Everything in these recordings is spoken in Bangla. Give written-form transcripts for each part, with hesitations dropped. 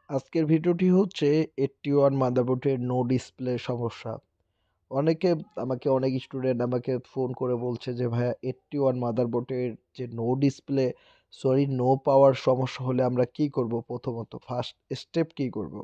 আজকের ভিডিওটি হচ্ছে 81 মাদারবোর্ডের নো ডিসপ্লে সমস্যা। অনেকে অনেক স্টুডেন্ট আমাকে ফোন করে বলছে যে ভাইয়া 81 মাদারবোর্ডের যে নো পাওয়ার সমস্যা হলে আমরা কি করব? প্রথমত ফার্স্ট স্টেপ কি করব?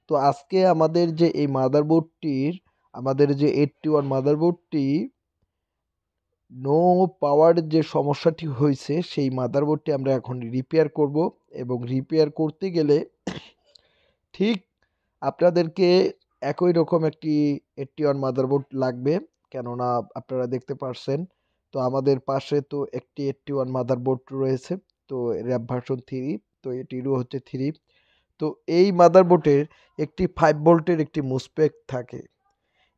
তো আজকে আমাদের যে 81 মাদারবোর্ডটি নো পাওয়ার যে সমস্যাটি হয়েছে সেই মাদারবোর্ডটি আমরা এখন রিপেয়ার করব এবং রিপেয়ার করতে গেলে ঠিক আপনাদেরকে একই রকম একটি 81 মাদারবোর্ড লাগবে। কেননা আপনারা দেখতে পারছেন তো আমাদের পাশে তো একটি 81 মাদারবোর্ড রয়েছে। তো র‍্যাম ভার্সন 3, তো এটিরও হচ্ছে 3। তো এই মাদারবোর্ডের একটি 5 ভোল্টের একটি মুসপেক থাকে।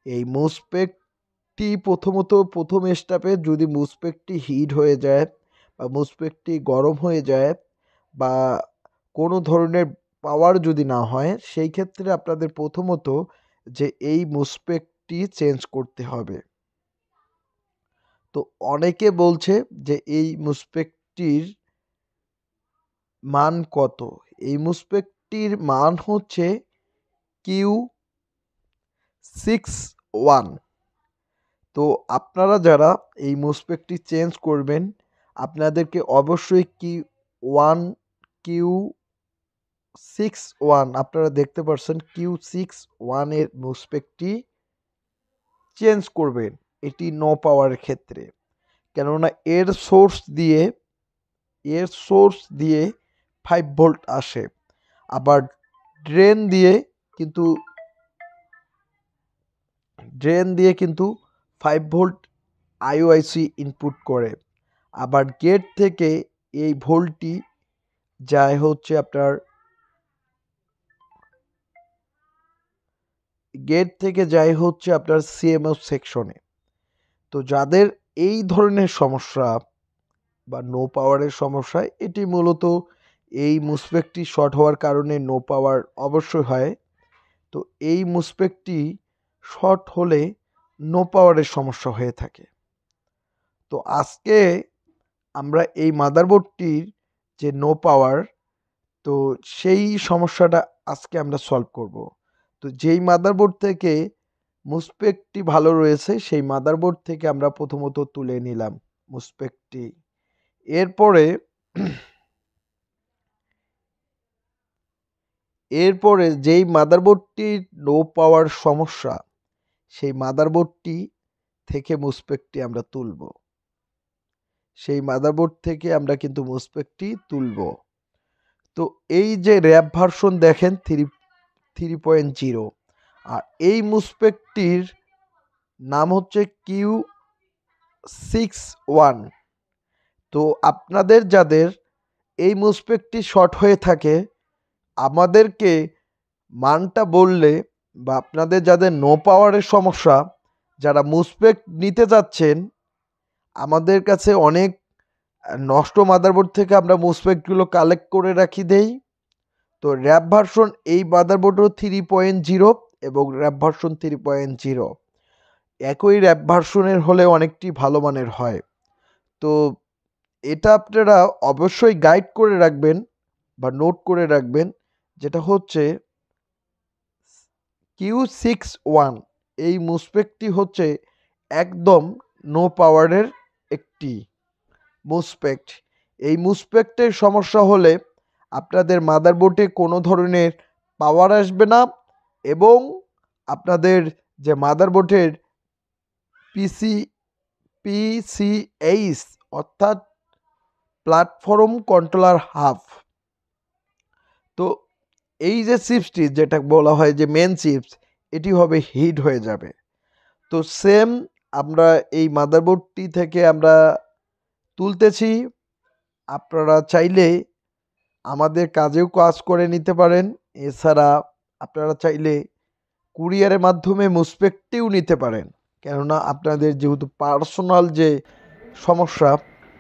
এই মুসপেকটি প্রথম স্টেপে যদি মুসপেকটি হিট হয়ে যায় বা মুসপেকটি গরম হয়ে যায় বা কোনো ধরনের পাওয়ার যদি না হয়, সেই ক্ষেত্রে আপনাদের প্রথমত যে এই মুসপেকটি চেঞ্জ করতে হবে। তো অনেকে বলছে যে এই মুসপেকটির মান কত? এই মুসপেকটির মান হচ্ছে Q61। তো আপনারা যারা এই মুসপেকটি চেঞ্জ করবেন, আপনাদেরকে অবশ্যই Q61 আপনারা দেখতে পারছেন Q61 এর মুসপেকটি চেঞ্জ করবেন। এটি নো পাওয়ারের ক্ষেত্রে। কেননা এর সোর্স দিয়ে 5 ভোল্ট আসে। আবার ড্রেন দিয়ে কিন্তু ড্রেন দিয়ে কিন্তু 5 ভোল্ট আইওআইসি ইনপুট করে। আবার গেট থেকে এই ভোল্টটি যায় হচ্ছে আপনার সিএমওএস সেকশনে। তো যাদের এই ধরনের সমস্যা বা নো পাওয়ারের সমস্যা, এটি মূলত এই মুসপেকটি শর্ট হওয়ার কারণে নো পাওয়ার অবশ্যই হয়। তো এই মুসপেকটি শর্ট হলে নো পাওয়ারের সমস্যা হয়ে থাকে। তো আজকে আমরা এই মাদারবোর্ডটির যে নো পাওয়ার, তো সেই সমস্যাটা আজকে আমরা সলভ করব। তো যেই মাদারবোর্ড থেকে মুসপেকটি ভালো রয়েছে সেই মাদারবোর্ড থেকে আমরা প্রথমত তুলে নিলাম মুসপেকটি। এরপরে যেই মাদারবোর্ডটির নো পাওয়ার সমস্যা, সেই মাদারবোর্ডটি থেকে মুসপেকটি আমরা তুলব। তো এই যে র‍্যাম ভার্সন দেখেন 3.0, আর এই মুসপেকটির নাম হচ্ছে Q61। তো আপনাদের যাদের এই মুসপেকটি শর্ট হয়ে থাকে, আমাদেরকে মানটা বললে বা আপনাদের যাদের নো পাওয়ারের সমস্যা, যারা মুসপেক নিতে যাচ্ছেন, আমাদের কাছে অনেক নষ্ট মাদারবোর্ড থেকে আমরা মুসপেকগুলো কালেক্ট করে দেই। তো র‍্যাম ভার্সন এই মাদারবোর্ডও 3.0 এবং র‍্যাম ভার্সন 3.0 একই র‍্যাম ভার্সনের হলে অনেকটি ভালো মানের হয়। তো এটা আপনারা অবশ্যই গাইড করে রাখবেন বা নোট করে রাখবেন, যেটা হচ্ছে Q61। এই মুসপেকটি হচ্ছে একদম নো পাওয়ারের একটি মুসপেক্ট। এই মুসপেক্টের সমস্যা হলে আপনাদের মাদারবোর্ডে কোনো ধরনের পাওয়ার আসবে না এবং আপনাদের যে মাদারবোর্ডের পিসিএইচ অর্থাৎ প্ল্যাটফর্ম কন্ট্রোলার হাব, তো এই যে চিপসটি যেটা বলা হয় যে মেন চিপস, এটি হবে হিট হয়ে যাবে। তো সেম আমরা এই মাদারবোর্ডটি থেকে আমরা তুলতেছি। আপনারা চাইলে আমাদের কাজেও কাজ করে নিতে পারেন। এছাড়া আপনারা চাইলে কুরিয়ারের মাধ্যমে মুসপেকটিও নিতে পারেন। কেননা আপনাদের যেহেতু পার্সোনাল যে সমস্যা,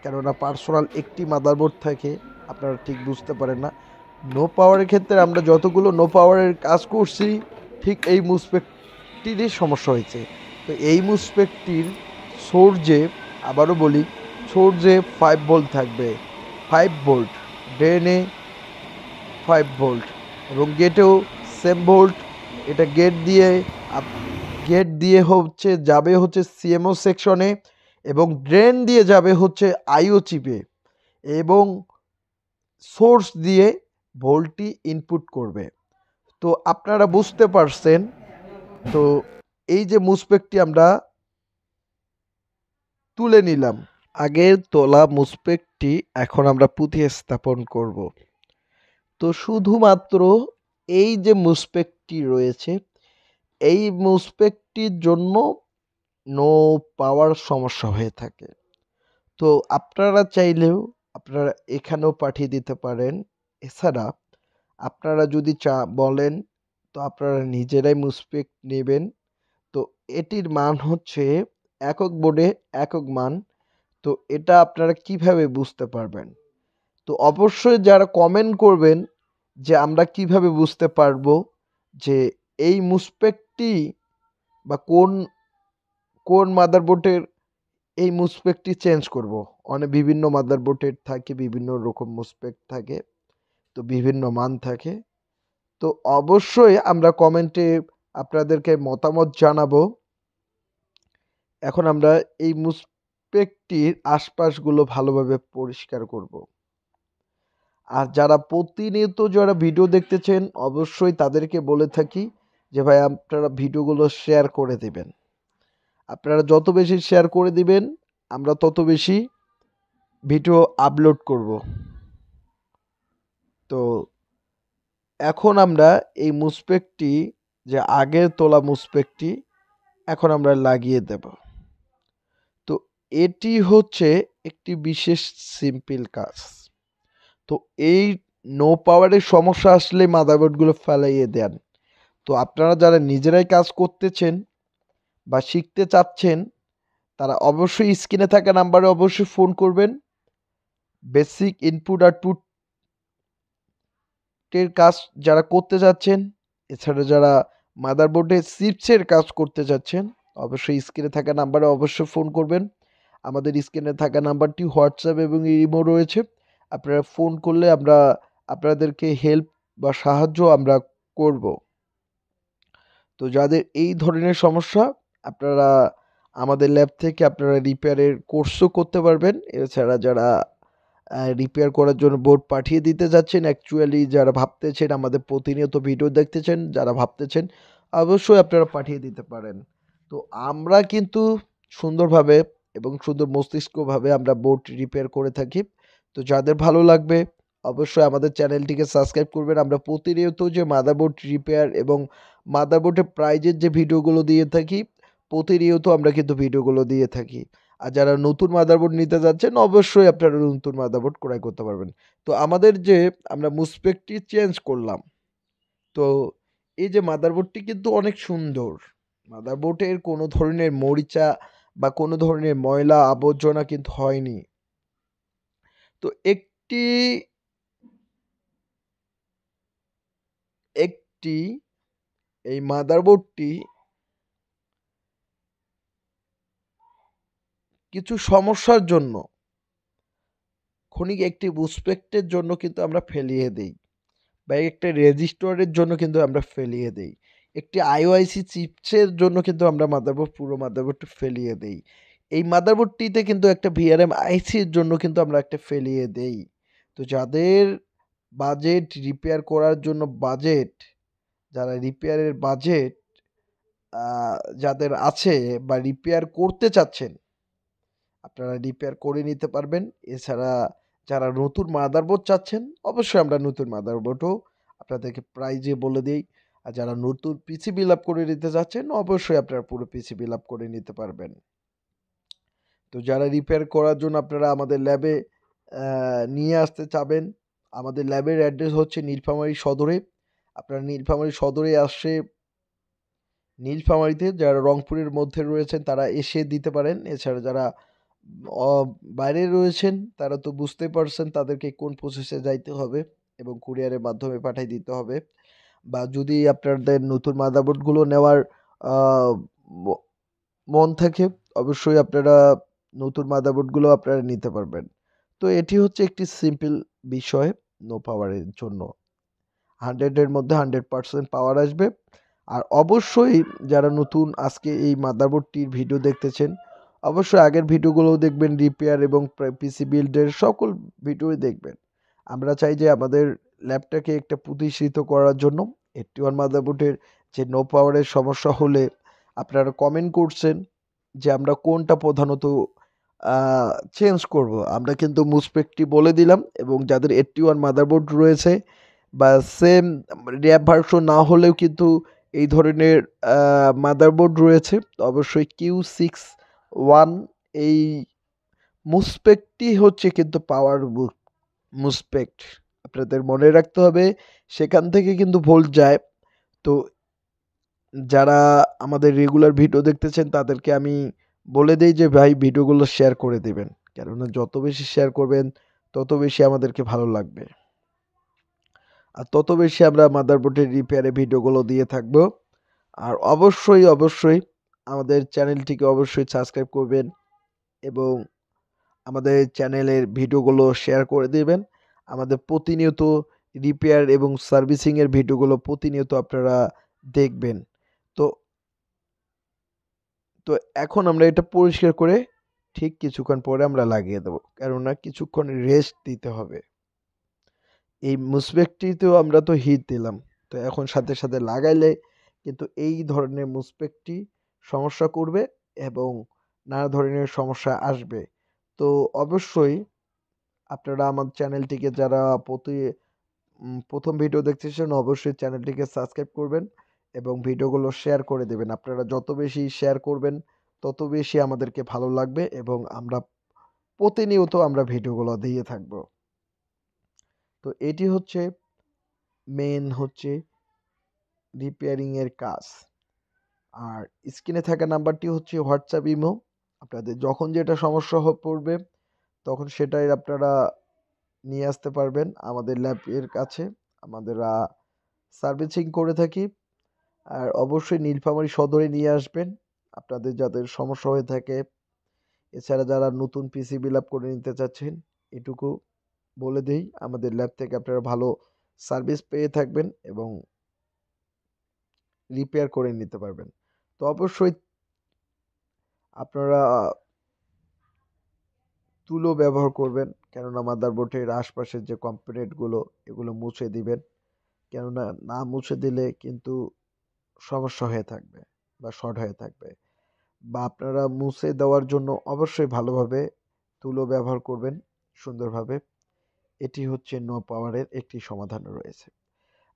কেননা পার্সোনাল একটি মাদারবোর্ড থাকে, আপনারা ঠিক বুঝতে পারেন না। নো পাওয়ারের ক্ষেত্রে আমরা যতগুলো নো পাওয়ারের কাজ করছি, ঠিক এই মুসপেকটিরই সমস্যা হয়েছে। তো এই মুসপেকটির সোর্সে, আবারও বলি, সোর্সে 5 ভোল্ট থাকবে, 5 ভোল্ট ড্রেনে 5 ভোল্ট এবং গেটেও সেম ভোল্ট। এটা গেট দিয়ে হচ্ছে যাবে হচ্ছে সিএমও সেকশনে, এবং ড্রেন দিয়ে যাবে হচ্ছে আইও চিপে, এবং সোর্স দিয়ে ভোল্টটি ইনপুট করবে। তো আপনারা বুঝতে পারছেন। তো এই যে মুসপেকটি আমরা তুলে নিলাম, আগের তোলা মুসপেকটি এখন আমরা পুঁথি স্থাপন করব। তো শুধুমাত্র এই যে মুসপেকটি রয়েছে, এই মুসপেকটির জন্য নো পাওয়ার সমস্যা হয়ে থাকে। তো আপনারা চাইলেও আপনারা এখানেও পাঠিয়ে দিতে পারেন। এছাড়া আপনারা যদি বলেন, তো আপনারা নিজেরাই মুসপেক নেবেন। তো এটির মান হচ্ছে একক বোর্ডে একক মান। তো এটা আপনারা কিভাবে বুঝতে পারবেন? তো অবশ্যই যারা কমেন্ট করবেন যে আমরা কিভাবে বুঝতে পারবো যে এই মুসপেকটি বা কোন মাদারবোর্ডের এই মুসপেকটি চেঞ্জ করব। অনেক বিভিন্ন মাদারবোর্ডের থাকে, বিভিন্ন রকম মুসপেক থাকে, তো বিভিন্ন মান থাকে। তো অবশ্যই আমরা কমেন্টে আপনাদেরকে মতামত জানাবো। এখন আমরা এই মুসপেকটির আশপাশগুলো ভালোভাবে পরিষ্কার করব। আর যারা প্রতিনিয়ত যারা ভিডিও দেখতেছেন, অবশ্যই তাদেরকে বলে থাকি যে ভাই আপনারা ভিডিওগুলো শেয়ার করে দিবেন। আপনারা যত বেশি শেয়ার করে দিবেন, আমরা তত বেশি ভিডিও আপলোড করব। তো এখন আমরা এই মুসপেকটি, যে আগের তোলা মুসপেকটি, এখন আমরা লাগিয়ে দেব। তো এটি হচ্ছে একটি বিশেষ সিম্পল কাজ। তো এই নো পাওয়ারের সমস্যা আসলে মাদারবোর্ডগুলো ফেলাইয়ে দেন। তো আপনারা যারা নিজেরাই কাজ করতেছেন বা শিখতে চাচ্ছেন, তারা অবশ্যই স্ক্রিনে থাকা নাম্বারে অবশ্যই ফোন করবেন। বেসিক ইনপুট আউটপুটের কাজ যারা করতে যাচ্ছেন, এছাড়া যারা মাদারবোর্ডে চিপসের কাজ করতে যাচ্ছেন, অবশ্যই স্ক্রিনে থাকা নাম্বারে অবশ্যই ফোন করবেন। আমাদের স্ক্রিনে থাকা নাম্বারটি হোয়াটসঅ্যাপ এবং ইমো রয়েছে। আপনারা ফোন করলে আমরা আপনাদেরকে হেল্প বা সাহায্য আমরা করব। তো যাদের এই ধরনের সমস্যা, আপনারা আমাদের ল্যাব থেকে আপনারা রিপেয়ারের কোর্সও করতে পারবেন। এছাড়া যারা রিপেয়ার করার জন্য বোর্ড পাঠিয়ে দিতে যাচ্ছেন, অ্যাকচুয়ালি যারা ভাবতেছেন, আমাদের প্রতিনিয়ত ভিডিও দেখতেছেন, যারা ভাবতেছেন, অবশ্যই আপনারা পাঠিয়ে দিতে পারেন। তো আমরা কিন্তু সুন্দরভাবে এবং সুন্দর মস্তিষ্কভাবে আমরা বোর্ড রিপেয়ার করে থাকি। তো যাদের ভালো লাগবে অবশ্যই আমাদের চ্যানেলটিকে সাবস্ক্রাইব করবেন। আমরা প্রতিনিয়ত যে মাদারবোর্ড রিপেয়ার এবং মাদারবোর্ডের প্রাইজের যে ভিডিওগুলো দিয়ে থাকি, প্রতিনিয়ত আমরা কিন্তু ভিডিওগুলো দিয়ে থাকি। আর যারা নতুন মাদারবোর্ড নিতে যাচ্ছেন, অবশ্যই আপনারা নতুন মাদারবোর্ড ক্রয় করতে পারবেন। তো আমাদের যে আমরা মুসপেকটি চেঞ্জ করলাম, তো এই যে মাদারবোর্ডটি কিন্তু অনেক সুন্দর। মাদারবোর্ডের কোনো ধরনের মরিচা বা কোনো ধরনের ময়লা আবর্জনা কিন্তু হয়নি। তো একটি একটি এই মাদারবোর্ডটি কিছু সমস্যার জন্য, ক্ষণিক একটি মুসপেক্টের জন্য কিন্তু আমরা ফেলিয়ে দেই, বা একটা রেজিস্টরের জন্য কিন্তু আমরা ফেলিয়ে দেই, একটি আইওআইসি চিপসের জন্য কিন্তু আমরা পুরো মাদারবোর্ডটা ফেলিয়ে দেই। এই মাদারবোর্ডটিতে কিন্তু একটা ভিআরএম আইসির জন্য কিন্তু আমরা একটা ফেলিয়ে দেই। তো যাদের বাজেট রিপেয়ার করার জন্য যারা রিপেয়ারের বাজেট যাদের আছে বা রিপেয়ার করতে চাচ্ছেন, আপনারা রিপেয়ার করে নিতে পারবেন। এছাড়া যারা নতুন মাদারবোর্ড চাচ্ছেন, অবশ্যই আমরা নতুন মাদারবোর্ডও আপনাদেরকে প্রাইজে বলে দিই। আর যারা নতুন পিসি বিল আপ করে নিতে চাচ্ছেন, অবশ্যই আপনারা পুরো পিসি বিল আপ করে নিতে পারবেন। তো যারা রিপেয়ার করার জন্য আপনারা আমাদের ল্যাবে নিয়ে আসতে চাবেন, আমাদের ল্যাবের অ্যাড্রেস হচ্ছে নীলফামারী সদরে। আপনারা নীলফামারী সদরে আসে, নীলফামারীতে যারা রংপুরের মধ্যে রয়েছেন তারা এসে দিতে পারেন। এছাড়া যারা বাইরে রয়েছেন তারা তো বুঝতেই পারছেন তাদেরকে কোন প্রসেসে যাইতে হবে এবং কুরিয়ারের মাধ্যমে পাঠিয়ে দিতে হবে। বা যদি আপনাদের নতুন মাদারবোর্ডগুলো নেওয়ার ম- মন থাকে, অবশ্যই আপনারা নতুন মাদারবোর্ডগুলো আপনারা নিতে পারবেন। তো এটি হচ্ছে একটি সিম্পল বিষয় নো পাওয়ারের জন্য। 100-এর মধ্যে 100% পাওয়ার আসবে। আর অবশ্যই যারা নতুন আজকে এই মাদারবোর্ডটির ভিডিও দেখতেছেন, অবশ্যই আগের ভিডিওগুলোও দেখবেন, রিপেয়ার এবং পিসি বিল্ডের সকল ভিডিওই দেখবেন। আমরা চাই যে আমাদের ল্যাবটাকে একটা প্রতিষ্ঠিত করার জন্য 81 মাদারবোর্ডের যে নো পাওয়ারের সমস্যা হলে আপনারা কমেন্ট করছেন যে আমরা কোনটা প্রধানত চেঞ্জ করব। আমরা কিন্তু মুসপেকটি বলে দিলাম, এবং যাদের 81 মাদারবোর্ড রয়েছে বা সেম র্যাপ ভার্সন না হলেও কিন্তু এই ধরনের মাদারবোর্ড রয়েছে, অবশ্যই Q61 এই মুসপেকটি হচ্ছে কিন্তু পাওয়ার মুসপেক্ট। আপনাদের মনে রাখতে হবে, সেখান থেকে কিন্তু ভোল্ট যায়। তো যারা আমাদের রেগুলার ভিডিও দেখতেছেন তাদেরকে আমি বলে দেই যে ভাই ভিডিওগুলো শেয়ার করে দেবেন, কেননা যত বেশি শেয়ার করবেন তত বেশি আমাদেরকে ভালো লাগবে, আর তত বেশি আমরা মাদারবোর্ডের রিপেয়ারে ভিডিওগুলো দিয়ে থাকবো। আর অবশ্যই আমাদের চ্যানেলটিকে অবশ্যই সাবস্ক্রাইব করবেন এবং আমাদের চ্যানেলের ভিডিওগুলো শেয়ার করে দেবেন। আমাদের প্রতিনিয়ত রিপেয়ার এবং সার্ভিসিংয়ের ভিডিওগুলো প্রতিনিয়ত আপনারা দেখবেন। তো তো এখন আমরা এটা পরিষ্কার করে ঠিক কিছুক্ষণ পরে আমরা লাগিয়ে দেবো, কেননা কিছুক্ষণ রেস্ট দিতে হবে। এই মুসপেকটিতেও আমরা তো হিট দিলাম, তো এখন সাথে সাথে লাগাইলে কিন্তু এই ধরনের মুসপেকটি সমস্যা করবে এবং নানা ধরনের সমস্যা আসবে। তো অবশ্যই আপনারা আমার চ্যানেলটিকে যারা প্রথম ভিডিও দেখতেছেন, অবশ্যই চ্যানেলটিকে সাবস্ক্রাইব করবেন এবং ভিডিওগুলো শেয়ার করে দেবেন। আপনারা যত বেশি শেয়ার করবেন তত বেশি আমাদেরকে ভালো লাগবে এবং আমরা প্রতিনিয়ত আমরা ভিডিওগুলো দিয়ে থাকবো। তো এটি হচ্ছে মেন হচ্ছে রিপেয়ারিং এর কাজ। আর স্ক্রিনে থাকা নাম্বারটি হচ্ছে হোয়াটসঅ্যাপ ইমো। আপনাদের যখন যেটা সমস্যা পড়বে তখন সেটাই আপনারা নিয়ে আসতে পারবেন আমাদের ল্যাবের কাছে। আমরা সার্ভিসিং করে থাকি। আর অবশ্যই নীলফামারী সদরে নিয়ে আসবেন আপনাদের যাদের সমস্যা হয়ে থাকে। এছাড়া যারা নতুন পিসি বিল আপ করে নিতে চাচ্ছেন, এটুকু বলে দেই আমাদের ল্যাব থেকে আপনারা ভালো সার্ভিস পেয়ে থাকবেন এবং রিপেয়ার করে নিতে পারবেন। তো অবশ্যই আপনারা তুলো ব্যবহার করবেন, কেননা মাদারবোর্ডের আশপাশের যে কম্পোনেন্টগুলো এগুলো মুছে দিবেন, কেননা না মুছে দিলে কিন্তু সমস্যা হয়ে থাকবে বা শর্ট হয়ে থাকবে। বা আপনারা মুছে দেওয়ার জন্য অবশ্যই ভালোভাবে তুলো ব্যবহার করবেন সুন্দরভাবে। এটি হচ্ছে নো পাওয়ারের একটি সমাধান রয়েছে।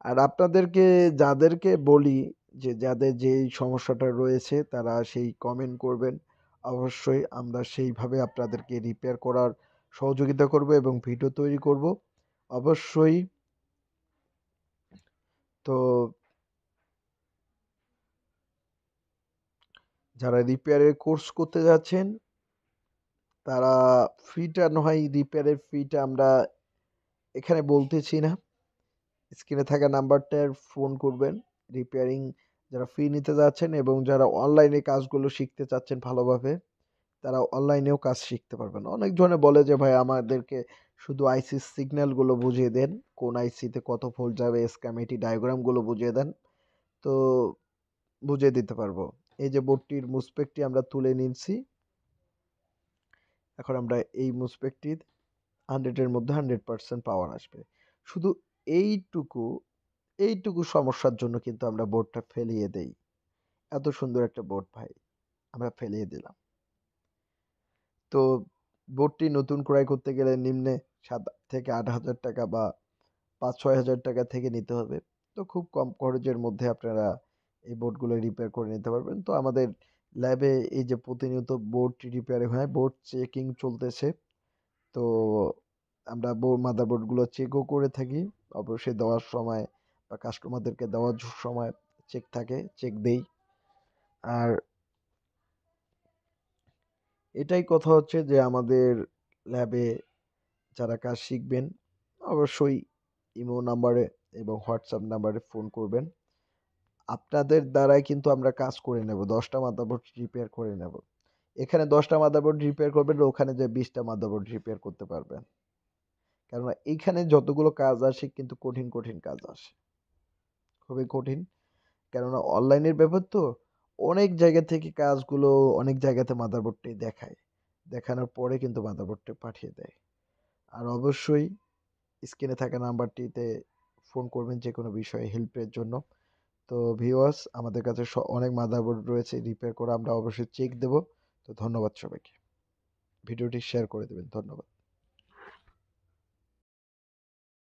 আর আপনাদেরকে যাদেরকে বলি যে যাদের যেই সমস্যাটা রয়েছে তারা সেই কমেন্ট করবেন, অবশ্যই আমরা সেইভাবে আপনাদেরকে রিপেয়ার করার সহযোগিতা করব এবং ভিডিও তৈরি করব অবশ্যই। তো যারা রিপেয়ারের কোর্স করতে যাচ্ছেন তারা ফিটা নয়, রিপেয়ারের ফিটা আমরা এখানে বলতেছি না, স্ক্রিনে থাকা নাম্বারটায় ফোন করবেন। রিপেয়ারিং যারা ফি নিতে যাচ্ছেন এবং যারা অনলাইনে কাজগুলো শিখতে চাচ্ছেন ভালোভাবে, তারা অনলাইনেও কাজ শিখতে পারবেন। অনেক জনে বলে যে ভাই আমাদেরকে শুধু আইসির সিগন্যালগুলো বুঝিয়ে দেন, কোন আইসিতে কত ভোল্ট যাবে, স্ক্যামেটি ডায়াগ্রামগুলো বুঝিয়ে দেন, তো বুঝিয়ে দিতে পারবো। এই যে বোর্ডটির মুসপেকটি আমরা তুলে নিচ্ছি, এখন আমরা এই মুসপেকটির 100-এর মধ্যে 100% পাওয়ার আসবে। শুধু এইটুকু এইটুকু সমস্যার জন্য কিন্তু আমরা বোর্ডটা ফেলিয়ে দেই। এত সুন্দর একটা বোর্ড ভাই আমরা ফেলিয়ে দিলাম। তো বোর্ডটি নতুন ক্রয় করতে গেলে নিম্নে 7 থেকে 8,000 টাকা বা 5-6,000 টাকা থেকে নিতে হবে। তো খুব কম খরচের মধ্যে আপনারা এই বোর্ডগুলো রিপেয়ার করে নিতে পারবেন। তো আমাদের ল্যাবে এই যে প্রতিনিয়ত বোর্ড রিপেয়ারিং হয়, বোর্ড চেকিং চলতেছে। তো আমরা মাদারবোর্ডগুলো চেকও করে থাকি। অবশ্যই দেওয়ার সময় বা কাস্টমারদেরকে দেওয়ার সময় চেক থাকে, চেক দেই। আর এটাই কথা হচ্ছে যে আমাদের ল্যাবে যারা কাজ শিখবেন অবশ্যই ইমো নাম্বারে এবং হোয়াটসঅ্যাপ নাম্বারে ফোন করবেন। আপনাদের দ্বারাই কিন্তু আমরা কাজ করে নেব। 10টা মাদারবোর্ড রিপেয়ার করে নেব। এখানে 10টা মাদারবোর্ড রিপেয়ার করবেন, ওখানে যে 20টা মাদারবোর্ড রিপেয়ার করতে পারবেন। কেননা এইখানে যতগুলো কাজ আসে কিন্তু কঠিন কাজ আসে। খুবই কঠিন। কেননা অনলাইনের ব্যাপার তো অনেক জায়গা থেকে কাজগুলো অনেক জায়গাতে মাদারবোর্ডটি দেখায়। দেখানোর পরে কিন্তু মাদারবোর্ডটি পাঠিয়ে দেয়। আর অবশ্যই স্ক্রিনে থাকা নাম্বারটিতে ফোন করবেন যেকোনো বিষয়ে হেল্পের জন্য। তো ভিউয়ার্স আমাদের কাছে অনেক মাদারবোর্ড রয়েছে রিপেয়ার করা আমরা অবশ্যই চেক দেব। তো ধন্যবাদ সবাইকে। ভিডিওটি শেয়ার করে দেবেন। ধন্যবাদ।